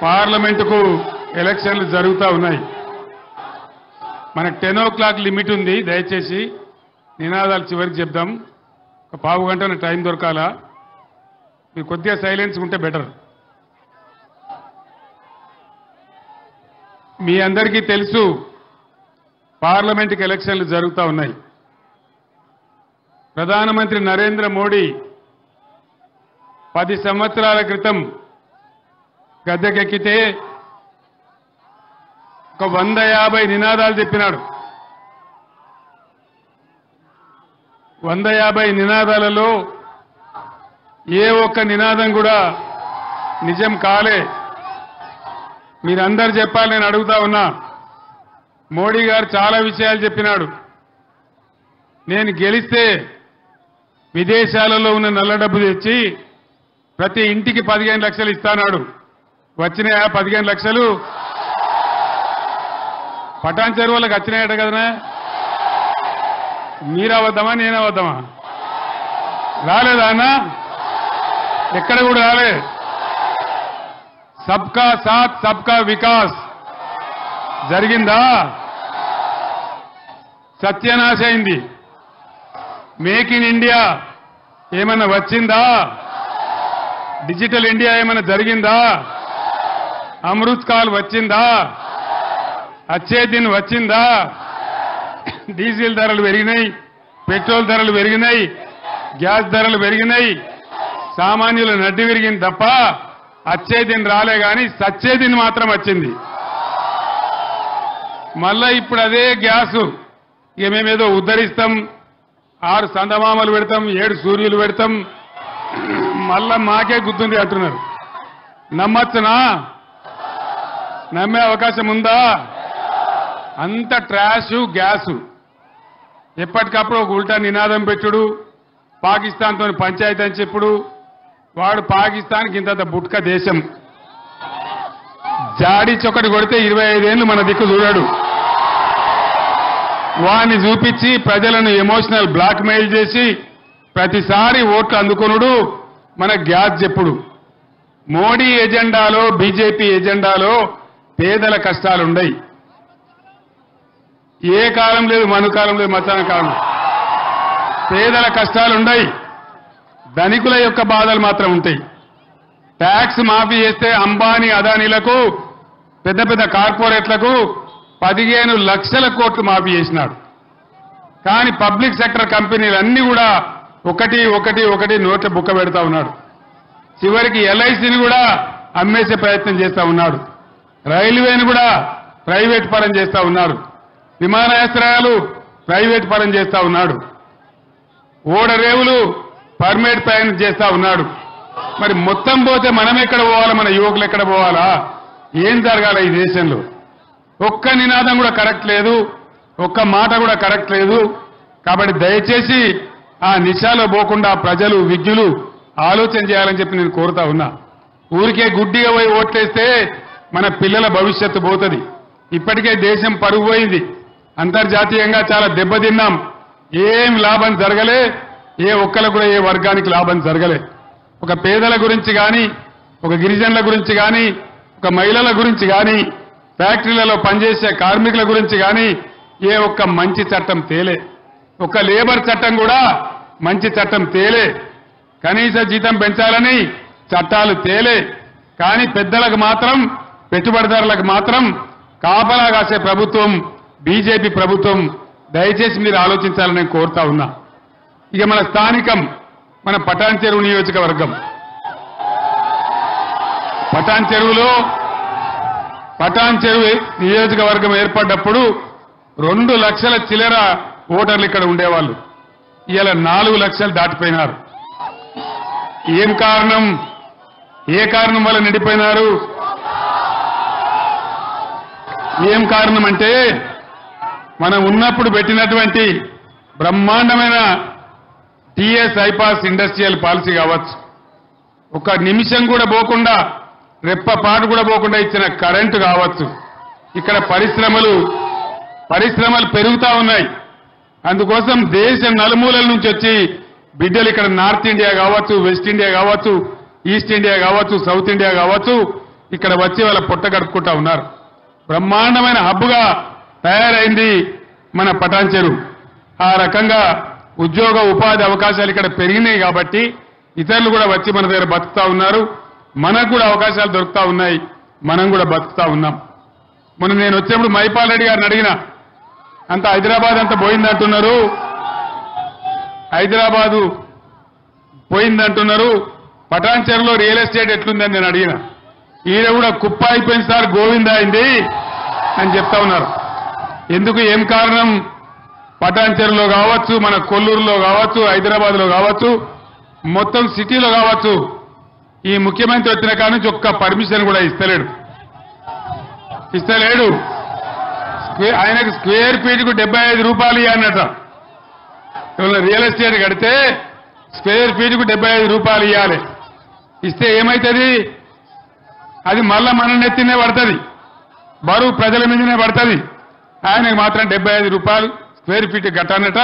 పార్లమెంటుకు ఎలక్షన్లు జరుగుతూ ఉన్నాయి. మనకు 10 o'clock లిమిట్ ఉంది. దయచేసి నినాదాలు చివరికి చెప్దాం. ఒక పావు గంట టైం దొరకాలా? మీరు కొద్దిగా సైలెన్స్ ఉంటే బెటర్. మీ అందరికీ తెలుసు పార్లమెంటుకి ఎలక్షన్లు జరుగుతూ ఉన్నాయి. ప్రధానమంత్రి నరేంద్ర మోడీ 10 సంవత్సరాల క్రితం గద్దెకెక్కితే ఒక 150 నినాదాలు చెప్పినాడు. 150 నినాదాలలో ఏ ఒక్క నినాదం కూడా నిజం కాలే. మీరందరూ చెప్పాలి, నేను అడుగుతా ఉన్నా. మోడీ గారు చాలా విషయాలు చెప్పినాడు. నేను గెలిస్తే విదేశాలలో ఉన్న నల్ల డబ్బు తెచ్చి ప్రతి ఇంటికి 15 లక్షలు ఇస్తానాడు. వచ్చినాయా 15 లక్షలు? పటాన్ చెరువులకు వచ్చినాయట కదనా? మీరవద్దమా నేనవద్దమా? రాలేదా అన్న? ఎక్కడ కూడా రాలే. సబ్కా సాత్ సబ్కా వికాస్ జరిగిందా? సత్యనాశ అయింది. మేక్ ఇన్ ఇండియా ఏమన్నా వచ్చిందా? డిజిటల్ ఇండియా ఏమన్నా జరిగిందా? అమృత్ కాల్ వచ్చిందా? అచ్చే దిన్ వచ్చిందా? డీజిల్ ధరలు పెరిగినాయి, పెట్రోల్ ధరలు పెరిగినాయి, గ్యాస్ ధరలు పెరిగినాయి. సామాన్యుల నడ్డి విరిగింది తప్ప అచ్చే దిన్ రాలే గాని సచ్చే దిన్ మాత్రం వచ్చింది. మళ్ళా ఇప్పుడు అదే గ్యాసు ఇక మేమేదో ఉద్ధరిస్తాం, 6 సందమామలు పెడతాం, 7 సూర్యులు పెడతాం, మళ్ళా మాకే గుర్తుంది అంటున్నారు. నమ్మచ్చునా? నమ్మే అవకాశం ఉందా? అంత ట్రాషు గ్యాసు. ఎప్పటికప్పుడు ఒక ఉల్టా నినాదం పెట్టుడు, పాకిస్తాన్తో పంచాయతీ అని చెప్పుడు. వాడు పాకిస్తాన్కి ఇంత బుట్క దేశం. జాడి చొక్కటి కొడితే 25 ఏళ్ళు మన దిక్కు చూడాడు. వాడిని చూపించి ప్రజలను ఎమోషనల్ బ్లాక్మెయిల్ చేసి ప్రతిసారి ఓట్లు అందుకొనుడు, మన గ్యాస్ చెప్పుడు. మోడీ ఎజెండాలో, బీజేపీ ఎజెండాలో పేదల కష్టాలుండయి. ఏ కాలం లేదు, మనుకాలం లేదు, మధ్యాహ్న కాలం. పేదల కష్టాలుండయి. ధనికుల యొక్క బాధలు మాత్రం ఉంటాయి. ట్యాక్స్ మాఫీ చేస్తే అంబానీ అదానీలకు, పెద్ద పెద్ద కార్పొరేట్లకు 15 లక్షల కోట్లు మాఫీ చేసినాడు. కానీ పబ్లిక్ సెక్టర్ కంపెనీలన్నీ కూడా ఒకటి నోట్ల బుక్క పెడతా ఉన్నాడు. చివరికి ఎల్ఐసిని కూడా అమ్మేసే ప్రయత్నం చేస్తా ఉన్నాడు. రైల్వేని కూడా ప్రైవేట్ పరం చేస్తా ఉన్నాడు. విమానాశ్రయాలు ప్రైవేట్ పరం చేస్తా ఉన్నాడు. ఓడరేవులు పర్మిట్ ప్రయాణం చేస్తా ఉన్నాడు. మరి మొత్తం పోతే మనం ఎక్కడ పోవాలా? మన యువకులు ఎక్కడ పోవాలా? ఏం జరగాలి ఈ దేశంలో? ఒక్క నినాదం కూడా కరెక్ట్ లేదు, ఒక్క మాట కూడా కరెక్ట్ లేదు. కాబట్టి దయచేసి ఆ నిశాలో పోకుండా ప్రజలు, విజ్ఞులు ఆలోచన చేయాలని చెప్పి నేను కోరుతా ఉన్నా. ఊరికే గుడ్డిగా పోయి ఓట్లేస్తే మన పిల్లల భవిష్యత్తు పోతుంది. ఇప్పటికే దేశం పరుగు పోయింది. అంతర్జాతీయంగా చాలా దెబ్బతిన్నాం. ఏం లాభం జరగలే. ఏ ఒక్కరికి కూడా ఏ వర్గానికి లాభం జరగలే. ఒక పేదల గురించి కానీ, ఒక గిరిజనుల గురించి కానీ, ఒక మహిళల గురించి కానీ, ఫ్యాక్టరీలలో పనిచేసే కార్మికుల గురించి కానీ ఏ ఒక్క మంచి చట్టం తేలే. ఒక లేబర్ చట్టం కూడా మంచి చట్టం తేలే. కనీస జీతం పెంచాలని చట్టాలు తేలే. కానీ పెద్దలకు మాత్రం, పెట్టుబడిదారులకు మాత్రం కాపలా కాసే ప్రభుత్వం బీజేపీ ప్రభుత్వం. దయచేసి మీరు ఆలోచించాలని కోరుతా ఉన్నా. ఇక మన స్థానికం, మన పటాన్ చెరువు నియోజకవర్గం. పటాన్ చెరువు నియోజకవర్గం ఏర్పడ్డప్పుడు 2 లక్షల చిల్లర ఓటర్లు ఇక్కడ ఉండేవాళ్ళు. ఇవాళ 4 లక్షలు దాటిపోయినారు. ఏం కారణం? ఏ కారణం వల్ల నిండిపోయినారు? ఏం కారణం అంటే మనం ఉన్నప్పుడు పెట్టినటువంటి బ్రహ్మాండమైన టీఎస్ ఐపాస్ ఇండస్ట్రియల్ పాలసీ కావచ్చు, ఒక నిమిషం కూడా పోకుండా, రెప్పపాటు కూడా పోకుండా ఇచ్చిన కరెంటు కావచ్చు. ఇక్కడ పరిశ్రమలు పెరుగుతా ఉన్నాయి. అందుకోసం దేశ నలుమూలల నుంచి వచ్చి బిడ్డలు ఇక్కడ నార్త్ ఇండియా కావచ్చు, వెస్ట్ ఇండియా కావచ్చు, ఈస్ట్ ఇండియా కావచ్చు, సౌత్ ఇండియా కావచ్చు, ఇక్కడ వచ్చి వాళ్ళ పొట్ట గడుపుకుంటా ఉన్నారు. బ్రహ్మాండమైన హబ్బుగా తయారైంది మన పటాన్ చెరువు. ఆ రకంగా ఉద్యోగ ఉపాధి అవకాశాలు ఇక్కడ పెరిగినాయి కాబట్టి ఇతరులు కూడా వచ్చి మన దగ్గర బతుకుతా ఉన్నారు. మనకు కూడా అవకాశాలు దొరుకుతా ఉన్నాయి. మనం కూడా బతుకుతా ఉన్నాం. మొన్న నేను వచ్చినప్పుడు మైపాల్ రెడ్డి గారిని అడిగిన, అంత హైదరాబాద్ అంతా పోయిందంటున్నారు, హైదరాబాదు పోయిందంటున్నారు, పటాన్ చెరువులో రియల్ ఎస్టేట్ ఎట్లుందని నేను అడిగిన. ఈయన కూడా కుప్ప అయిపోయింది సార్, గోవింద అయింది అని చెప్తా ఉన్నారు. ఎందుకు, ఏం కారణం? పటాన్ చెరువులో కావచ్చు, మన కొల్లూరులో కావచ్చు, హైదరాబాద్లో కావచ్చు, మొత్తం సిటీలో కావచ్చు, ఈ ముఖ్యమంత్రి వచ్చిన కాడ నుంచి ఒక్క పర్మిషన్ కూడా ఇస్తలేడు. ఆయనకు స్క్వేర్ ఫీట్కు 75 రూపాయలు ఇవ్వాలన్నట. రియల్ ఎస్టేట్ కడితే స్క్వేర్ ఫీట్కు 75 రూపాయలు ఇవ్వాలి. ఇస్తే ఏమవుతుంది? అది మళ్ళా మన నెత్తినే పడుతుంది, బరువు ప్రజల మీదనే పడుతుంది. ఆయనకు మాత్రం 75 రూపాయలు స్క్వేర్ ఫీట్ కట్టానట.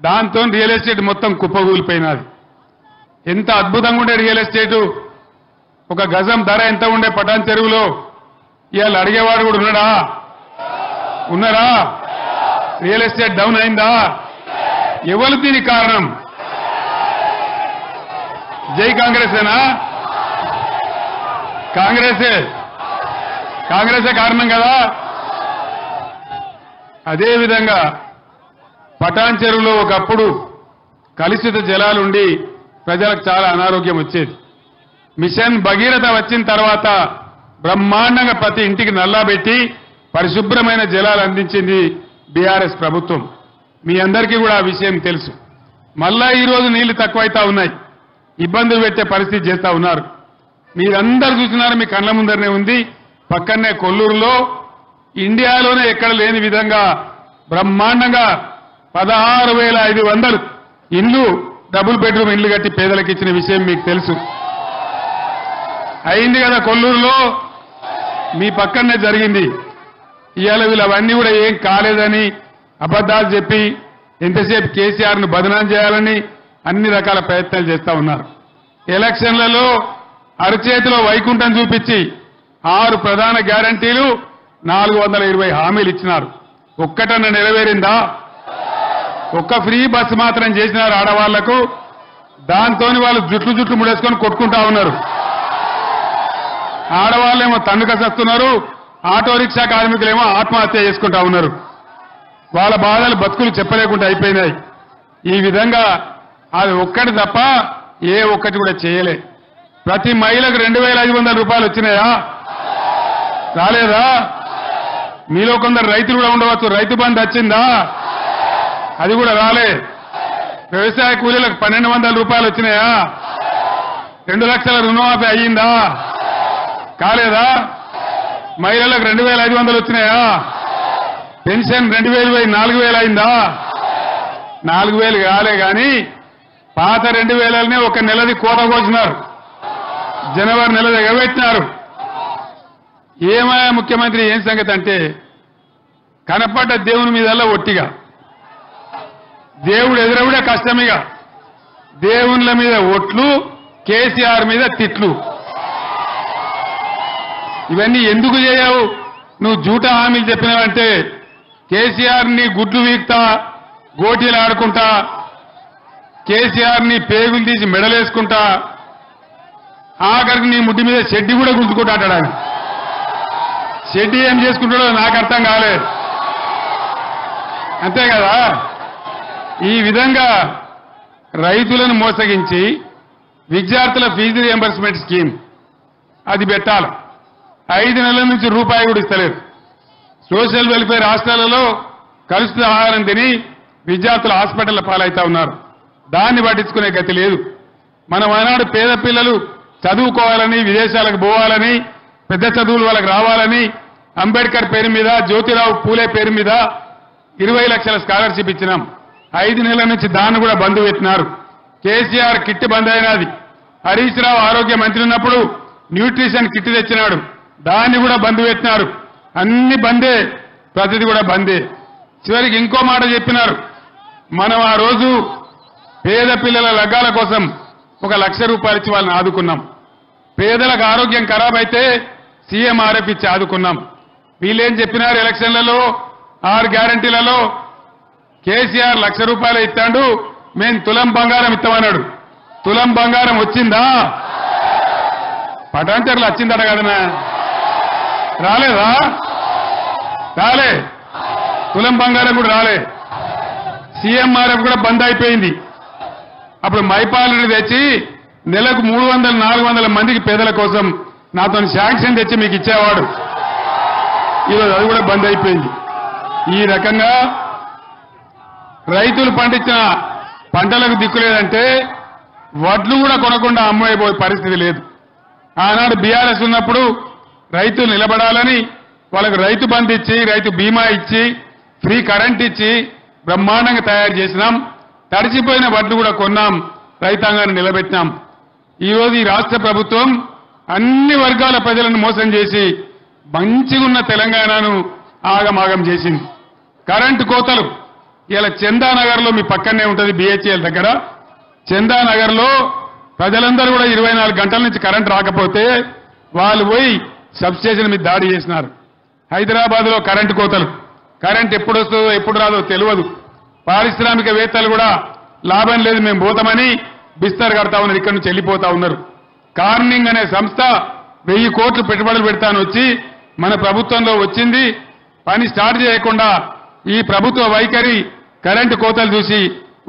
దాంతో రియల్ ఎస్టేట్ మొత్తం కుప్పగూలిపోయినది. ఎంత అద్భుతంగా ఉండే రియల్ ఎస్టేటు. ఒక గజం ధర ఎంత ఉండే పటాన్ చెరువులో, ఇవాళ అడిగేవాడు కూడా ఉన్నారా? రియల్ ఎస్టేట్ డౌన్ అయిందా? ఎవరు దీనికి కారణం? జై కాంగ్రెసేనా? కాంగ్రెసే కారణం కదా. అదేవిధంగా పటాన్ చెరువులో ఒకప్పుడు కలుషిత జలాలుండి ప్రజలకు చాలా అనారోగ్యం వచ్చేది. మిషన్ భగీరథ వచ్చిన తర్వాత బ్రహ్మాండంగా ప్రతి ఇంటికి నల్లా పెట్టి పరిశుభ్రమైన జలాలు అందించింది బీఆర్ఎస్ ప్రభుత్వం. మీ అందరికీ కూడా ఆ విషయం తెలుసు. మళ్ళా ఈరోజు నీళ్లు తక్కువైతా ఉన్నాయి, ఇబ్బందులు పెట్టే పరిస్థితి చేస్తా ఉన్నారు. మీరందరూ చూస్తున్నారు, మీ కళ్ళ ముందరనే ఉంది. పక్కనే కొల్లూరులో ఇండియాలోనే ఎక్కడ లేని విధంగా బ్రహ్మాండంగా 16,500 ఇండ్లు, డబుల్ బెడ్రూమ్ ఇండ్లు కట్టి పేదలకు ఇచ్చిన విషయం మీకు తెలుసు. అయింది కదా కొల్లూరులో, మీ పక్కనే జరిగింది. ఇవాళ వీళ్ళు అవన్నీ కూడా ఏం కాలేదని అబద్దాలు చెప్పి ఎంతసేపు కేసీఆర్ను బదనాం చేయాలని అన్ని రకాల ప్రయత్నాలు చేస్తా ఉన్నారు. ఎలక్షన్లలో అరచేతిలో వైకుంఠం చూపించి 6 ప్రధాన గ్యారంటీలు, 420 హామీలు ఇచ్చినారు. ఒక్కటన్నా నెరవేరిందా? ఒక్క ఫ్రీ బస్సు మాత్రం చేసినారు ఆడవాళ్లకు. దాంతోని వాళ్ళు జుట్లు ముడేసుకొని కొట్టుకుంటా ఉన్నారు. ఆడవాళ్ళేమో తన్నుక చస్తున్నారు, ఆటో రిక్షా కార్మికులేమో ఆత్మహత్య చేసుకుంటా ఉన్నారు. వాళ్ళ బాధలు బతుకులు చెప్పలేకుండా అయిపోయినాయి. ఈ విధంగా అది ఒక్కటి తప్ప ఏ ఒక్కటి కూడా చేయలే. ప్రతి మహిళకు 2,500 రూపాయలు వచ్చినాయా? రాలేదా? మీలో కొందరు రైతులు కూడా ఉండవచ్చు, రైతు బంధు వచ్చిందా? అది కూడా రాలే. వ్యవసాయ కూలీలకు 1,200 రూపాయలు వచ్చినాయా? 2 లక్షల రుణమాఫీ అయ్యిందా? కాలేదా? మహిళలకు 2,500 వచ్చినాయా? పెన్షన్ 2,000 పోయి 4,000 అయిందా? 4,000 కాలే కానీ పాత 2,000నే ఒక నెలది కోత కోసినారు, జనవరి నెల ఎగబెట్టినారు. ఏమయ్యా ముఖ్యమంత్రి, ఏం సంగతి అంటే కనపడ్డ దేవుని మీదల్లా ఒట్టిగా, దేవుడు ఎదురవుడే కష్టమిగా, దేవుళ్ళ మీద ఒట్లు, కేసీఆర్ మీద తిట్లు. ఇవన్నీ ఎందుకు చేయవు? నువ్వు జూటా హామీలు చెప్పినావంటే కేసీఆర్ని గుడ్లు వీక్తా, గోటీలు ఆడుకుంటా, కేసీఆర్ని పేగులు తీసి మెడలేసుకుంటా, ఆఖరికి నీ ముడ్డి మీద షెడ్డి కూడా గుంజుకుంటా అంటాడు. ఆయన షెడ్డి ఏం చేసుకుంటాడో నాకు అర్థం కాలేదు. అంతే కదా? ఈ విధంగా రైతులను మోసగించి విద్యార్థుల ఫీజు రియంబర్స్మెంట్ స్కీమ్ అది పెట్టాలి. 5 నెలల నుంచి రూపాయి కూడా ఇస్తలేదు. సోషల్ వెల్ఫేర్ హాస్టళ్లలో కలుషిత ఆహారం తిని విద్యార్థులు హాస్పిటల్ పాలవుతా ఉన్నారు. దాన్ని పట్టించుకునే గతి లేదు. మనం ఆనాడు పేద పిల్లలు చదువుకోవాలని, విదేశాలకు పోవాలని, పెద్ద చదువులు వాళ్ళకి రావాలని అంబేద్కర్ పేరు మీద, జ్యోతిరావు పూలే పేరు మీద 20 లక్షల స్కాలర్షిప్ ఇచ్చినాం. 5 నెలల నుంచి దాన్ని కూడా బంద్ పెట్టినారు. కేసీఆర్ కిట్ బంద్ అయినది. హరీష్ రావు ఆరోగ్య మంత్రి ఉన్నప్పుడు న్యూట్రిషన్ కిట్ తెచ్చినాడు, దాన్ని కూడా బంద్ పెట్టినారు. అన్ని బందే, ప్రతిది కూడా బందే. చివరికి ఇంకో మాట చెప్పినారు. మనం ఆ రోజు పేద పిల్లల లగ్గాల కోసం 1 లక్ష రూపాయలు ఇచ్చి వాళ్ళని ఆదుకున్నాం. పేదలకు ఆరోగ్యం ఖరాబ్ అయితే సీఎంఆర్ఎఫ్ ఇచ్చి ఆదుకున్నాం. వీళ్ళేం చెప్పినారు ఎలక్షన్లలో 6 గ్యారంటీలలో కేసీఆర్ ₹1,00,000 ఇస్తాడు, మేము తులం బంగారం ఇస్తామన్నాడు. తులం బంగారం వచ్చిందా? పటాంచర్లు వచ్చిందట కదనా? రాలేదా? రాలే. తులం బంగారం కూడా రాలే. సీఎంఆర్ఎఫ్ కూడా బంద్ అయిపోయింది. అప్పుడు మైపాలని తెచ్చి నెలకు 300-400 మందికి పేదల కోసం నాతో శాంక్షన్ తెచ్చి మీకు ఇచ్చేవాడు. ఈరోజు అది కూడా బంద్ అయిపోయింది. ఈ రకంగా రైతులు పండించిన పంటలకు దిక్కులేదంటే వడ్లు కూడా కొనకుండా అమ్మైపోయే పరిస్థితి లేదు. ఆనాడు బీఆర్ఎస్ ఉన్నప్పుడు రైతులు నిలబడాలని వాళ్ళకు రైతు బంధు ఇచ్చి, రైతు బీమా ఇచ్చి, ఫ్రీ కరెంట్ ఇచ్చి బ్రహ్మాండంగా తయారు చేసినాం. తడిచిపోయిన వడ్లు కూడా కొన్నాం, రైతాంగాన్ని నిలబెట్టినాం. ఈరోజు ఈ రాష్ట్ర ప్రభుత్వం అన్ని వర్గాల ప్రజలను మోసం చేసి మంచిగున్న తెలంగాణను ఆగమాగం చేసింది. కరెంటు కోతలు ఇలా చందానగర్లో మీ పక్కనే ఉంటుంది BHEL దగ్గర. చందానగర్లో ప్రజలందరూ కూడా 24 గంటల నుంచి కరెంటు రాకపోతే వాళ్ళు పోయి సబ్స్టేషన్ మీద దాడి చేసినారు. హైదరాబాద్లో కరెంటు కోతలు, కరెంట్ ఎప్పుడు వస్తుందో ఎప్పుడు రాదో తెలియదు. పారిశ్రామికవేత్తలు కూడా లాభం లేదు మేము పోతామని బిస్తర్ కడతా ఉన్నారు, ఇక్కడి నుంచి వెళ్ళిపోతా ఉన్నారు. కార్నింగ్ అనే సంస్థ 1000 కోట్లు పెట్టుబడులు పెడతాను వచ్చి మన ప్రభుత్వంలో వచ్చింది. పని స్టార్ట్ చేయకుండా ఈ ప్రభుత్వ వైఖరి కరెంటు కోతలు చూసి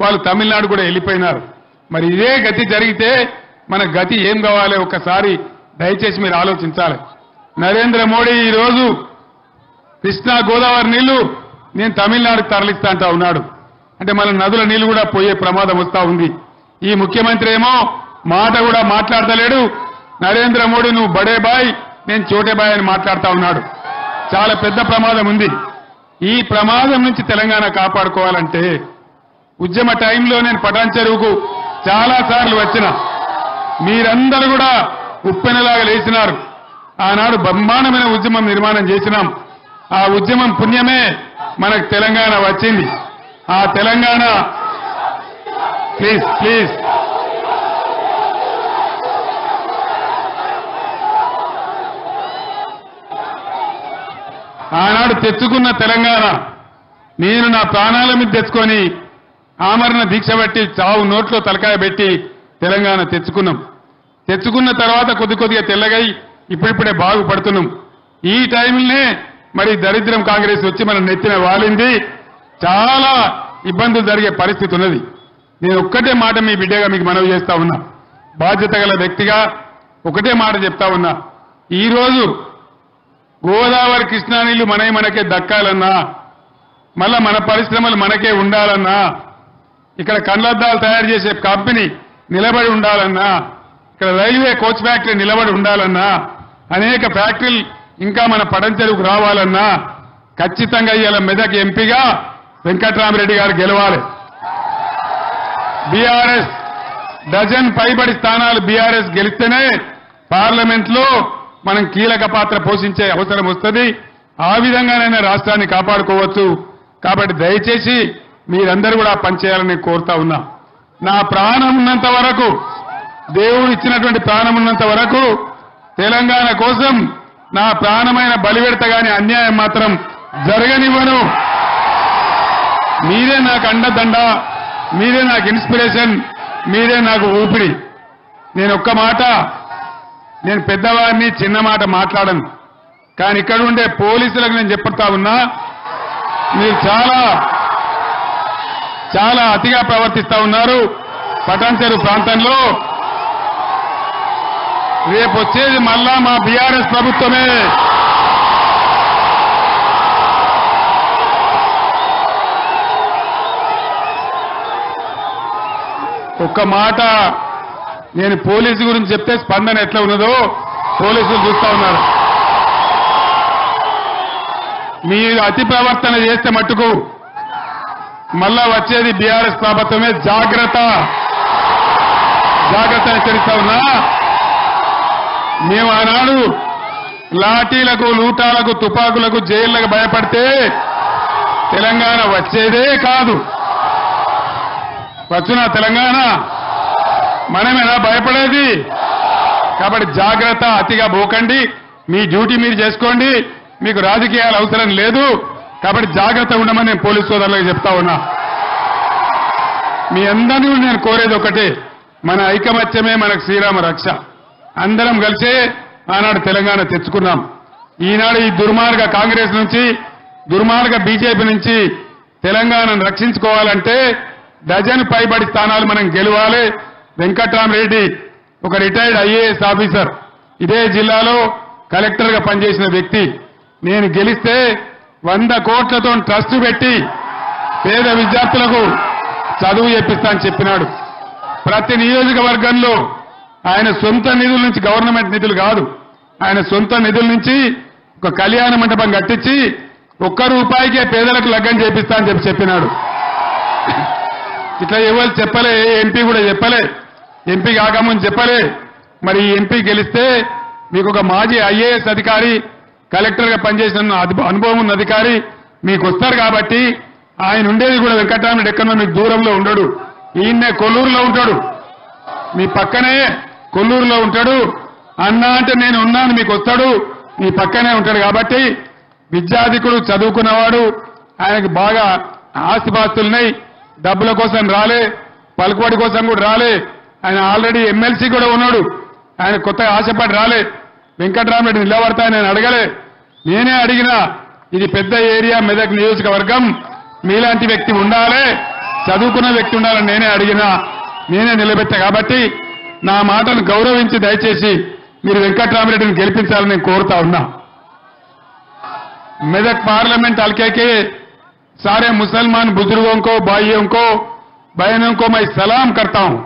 వాళ్ళు తమిళనాడు కూడా వెళ్ళిపోయినారు. మరి ఇదే గతి జరిగితే మన గతి ఏం కావాలి ఒక్కసారి దయచేసి మీరు ఆలోచించాలి. నరేంద్ర మోడీ ఈరోజు కృష్ణా గోదావరి నీళ్లు నేను తమిళనాడుకు తరలిస్తా అంటా ఉన్నాడు. అంటే మన నదుల నీళ్లు కూడా పోయే ప్రమాదం వస్తా ఉంది. ఈ ముఖ్యమంత్రి ఏమో మాట కూడా మాట్లాడతలేడు. నరేంద్ర మోడీ నువ్వు బడే బాయ్, నేను చోటే బాయ్ అని మాట్లాడుతా ఉన్నాడు. చాలా పెద్ద ప్రమాదం ఉంది. ఈ ప్రమాదం నుంచి తెలంగాణ కాపాడుకోవాలంటే ఉద్యమ టైంలో నేను పటాన్ చెరువుకు చాలా సార్లు వచ్చిన, మీరందరూ కూడా ఉప్పెనలాగా లేచినారు. ఆనాడు బ్రహ్మాండమైన ఉద్యమం నిర్మాణం చేసినాం. ఆ ఉద్యమం పుణ్యమే మనకు తెలంగాణ వచ్చింది. ఆ తెలంగాణ ప్లీజ్ ఆనాడు తెచ్చుకున్న తెలంగాణ నేను నా ప్రాణాల మీద తెచ్చుకొని ఆమరణ దీక్ష బట్టి చావు నోట్లో తలకాయ పెట్టి తెలంగాణ తెచ్చుకున్నాం. తెచ్చుకున్న తర్వాత కొద్దిగా తెల్లగై ఇప్పుడిప్పుడే బాగుపడుతున్నాం. ఈ టైంలోనే మరి దరిద్రం కాంగ్రెస్ వచ్చి మనం నెత్తిన వాలింది. చాలా ఇబ్బందులు జరిగే పరిస్థితి ఉన్నది. నేను ఒక్కటే మాట మీ బిడ్డగా మీకు మనవి చేస్తా ఉన్నా, బాధ్యత గల వ్యక్తిగా ఒకటే మాట చెప్తా ఉన్నా. ఈరోజు గోదావరి కృష్ణా నీళ్లు మనకే దక్కాలన్నా, మళ్ళా మన పరిశ్రమలు మనకే ఉండాలన్నా, ఇక్కడ కండ్లద్దాలు తయారు చేసే కంపెనీ నిలబడి ఉండాలన్నా, ఇక్కడ రైల్వే కోచ్ ఫ్యాక్టరీ నిలబడి ఉండాలన్నా, అనేక ఫ్యాక్టరీలు ఇంకా మన పడంచెరుకు రావాలన్నా ఖచ్చితంగా ఇవాళ మెదక్ ఎంపీగా వెంకట్రామరెడ్డి గారు గెలవాలి. బీఆర్ఎస్ డజన్ పైబడి స్థానాలు బీఆర్ఎస్ గెలిస్తేనే పార్లమెంట్ లో మనం కీలక పాత్ర పోషించే అవసరం వస్తుంది. ఆ విధంగానైనా రాష్ట్రాన్ని కాపాడుకోవచ్చు. కాబట్టి దయచేసి మీరందరూ కూడా పనిచేయాలని కోరుతా ఉన్నా. నా ప్రాణం ఉన్నంత వరకు, దేవుడు ఇచ్చినటువంటి ప్రాణం ఉన్నంత వరకు తెలంగాణ కోసం నా ప్రాణమైన బలిపెడత గాని అన్యాయం మాత్రం జరగనివ్వను. మీరే నాకు అండదండ, మీరే నాకు ఇన్స్పిరేషన్, మీరే నాకు ఊపిరి. నేను ఒక్క మాట, నేను పెద్దవారిని చిన్న మాట మాట్లాడను. కానీ ఇక్కడ ఉండే పోలీసులకు నేను చెప్తా ఉన్నా, మీరు చాలా అతిగా ప్రవర్తిస్తా ఉన్నారు. పటాన్చెరు ప్రాంతంలో రేపు వచ్చేది మళ్ళా మా బీఆర్ఎస్ ప్రభుత్వమే. ఒక్క మాట నేను పోలీసు గురించి చెప్తే స్పందన ఎట్లా ఉన్నదో పోలీసులు చూస్తా ఉన్నారు. మీరు అతి ప్రవర్తన చేస్తే మట్టుకు మళ్ళా వచ్చేది బీఆర్ఎస్ ప్రభుత్వమే. జాగ్రత్త హెచ్చరిస్తా ఉన్నా. మేము ఆనాడు లాఠీలకు, లూటాలకు, తుపాకులకు, జైళ్లకు భయపడితే తెలంగాణ వచ్చేదే కాదు. వచ్చునా తెలంగాణ? మనమేనా భయపడేది? కాబట్టి జాగ్రత్త, అతిగా పోకండి. మీ డ్యూటీ మీరు చేసుకోండి, మీకు రాజకీయాలు అవసరం లేదు. కాబట్టి జాగ్రత్త ఉండమని నేను పోలీసు సోదరులకు చెప్తా ఉన్నా. మీ అందరినీ నేను కోరేది ఒకటే, మన ఐకమత్యమే మనకు శ్రీరామ రక్ష. అందరం కలిసే ఆనాడు తెలంగాణ తెచ్చుకున్నాం. ఈనాడు ఈ దుర్మార్గ కాంగ్రెస్ నుంచి, దుర్మార్గ బీజేపీ నుంచి తెలంగాణను రక్షించుకోవాలంటే డజన్ పైబడి స్థానాలు మనం గెలవాలి. వెంకట్రామరెడ్డి ఒక రిటైర్డ్ ఐఏఎస్ ఆఫీసర్, ఇదే జిల్లాలో కలెక్టర్గా పనిచేసిన వ్యక్తి. నేను గెలిస్తే 100 కోట్లతో ట్రస్ట్ పెట్టి పేద విద్యార్థులకు చదువు చెప్పిస్తా అని చెప్పినాడు. ప్రతి నియోజకవర్గంలో ఆయన సొంత నిధుల నుంచి, గవర్నమెంట్ నిధులు కాదు, ఆయన సొంత నిధుల నుంచి ఒక కళ్యాణ మండపం కట్టించి ₹1 పేదలకు లగ్గం చేపిస్తా అని చెప్పినాడు. ఇట్లా ఎవరు చెప్పలే, ఎంపీ కూడా చెప్పలే, ఎంపీ కాకముందు చెప్పలే. మరి ఈ ఎంపీ గెలిస్తే మీకు ఒక మాజీ ఐఏఎస్ అధికారి, కలెక్టర్గా పనిచేసిన అనుభవం ఉన్న అధికారి మీకు వస్తారు. కాబట్టి ఆయన ఉండేది కూడా వెంకటరామరెడ్డి ఎక్కడో మీకు దూరంలో ఉండడు, ఈయన్నే కొల్లూరులో ఉంటాడు, మీ పక్కనే కొల్లూరులో ఉంటాడు. అన్నా అంటే నేను ఉన్నాను మీకు వస్తాడు, మీ పక్కనే ఉంటాడు. కాబట్టి విద్యాధికుడు, చదువుకున్నవాడు, ఆయనకు బాగా ఆస్తిపాస్తులున్నాయి, డబ్బుల కోసం రాలే, పలుకుబడి కోసం కూడా రాలే. ఆయన ఆల్రెడీ ఎమ్మెల్సీ కూడా ఉన్నాడు, ఆయన కొత్తగా ఆశపడి రాలే. వెంకటరామరెడ్డి నిలబడతా నేను అడగలే, నేనే అడిగినా. ఇది పెద్ద ఏరియా, మెదక్ నియోజకవర్గం, మీలాంటి వ్యక్తి ఉండాలి, చదువుకున్న వ్యక్తి ఉండాలని నేనే అడిగినా, నేనే నిలబెట్టా. కాబట్టి నా మాటను గౌరవించి దయచేసి మీరు వెంకటరామరెడ్డిని గెలిపించాలని నేను కోరుతా ఉన్నా. मेदक पार्लियामेंट हल्के के सारे मुसलमान बुजुर्गों को, भाइयों को, बहनों को मैं सलाम करता हूं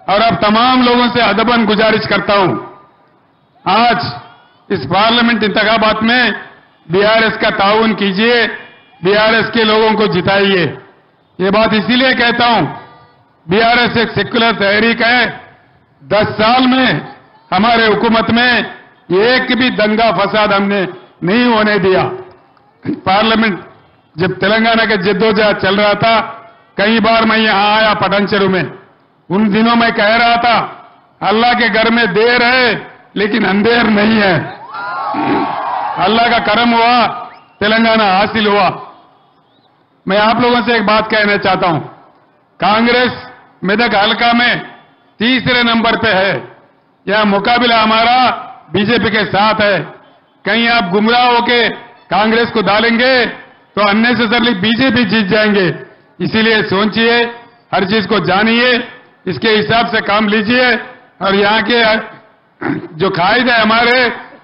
और अब तमाम लोगों से अदबन गुजारिश करता हूं, आज इस पार्लियामेंट इंतखाबात में बीआरएस का ताउन कीजिए, बीआरएस के लोगों को जिताइए। ये बात इसीलिए कहता हूं, बीआरएस एक सेक्युलर तहरीक है। 10 साल में हमारे हुकूमत में एक भी दंगा फसाद हमने नहीं होने दिया। पार्लियामेंट जब तेलंगाना के जद्दोजहद चल रहा था, कई बार मैं यहां आया पटानचेरू में, उन दिनों में कह रहा था अल्लाह के घर में देर है लेकिन अंधेर नहीं है। अल्लाह का करम हुआ, तेलंगाना हासिल हुआ। मैं आप लोगों से एक बात कहना चाहता हूं, कांग्रेस मेदक हल्का में तीसरे नंबर पे है, यह मुकाबला हमारा बीजेपी के साथ है। कहीं आप गुमराह होके कांग्रेस को डालेंगे तो अननेसेसरली बीजेपी जीत जाएंगे। इसीलिए सोचिए, हर चीज को जानिए, इसके हिसाब से काम लीजिए। और यहाँ के जो कायद है हमारे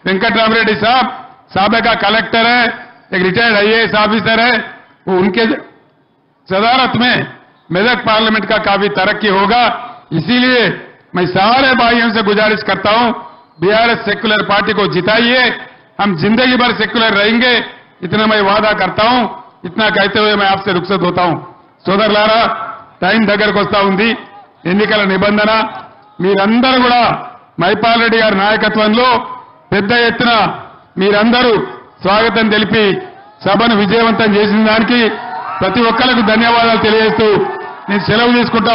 वेंकटरामरेड्डी साहब, साबिका कलेक्टर है, एक रिटायर्ड आईएएस ऑफिसर है, वो उनके सदारत में मेदक पार्लियामेंट का काफी तरक्की होगा। इसीलिए मैं सारे भाइयों से गुजारिश करता हूं, बीआरएस सेक्युलर पार्टी को जिताइए, हम जिंदगी भर सेक्युलर रहेंगे, इतना मैं वादा करता हूं। इतना कहते हुए मैं आपसे रुखसत होता हूं। సోదరులారా, టైం దగ్గరకు వస్తా ఉంది, ఎన్నికల నిబంధన, మీరందరూ కూడా మైపాల్ రెడ్డి గారి నాయకత్వంలో పెద్ద ఎత్తున మీరందరూ స్వాగతం తెలిపి సభను విజయవంతం చేసిన దానికి ప్రతి ఒక్కరికి ధన్యవాదాలు తెలియజేస్తూ నేను సెలవు తీసుకుంటా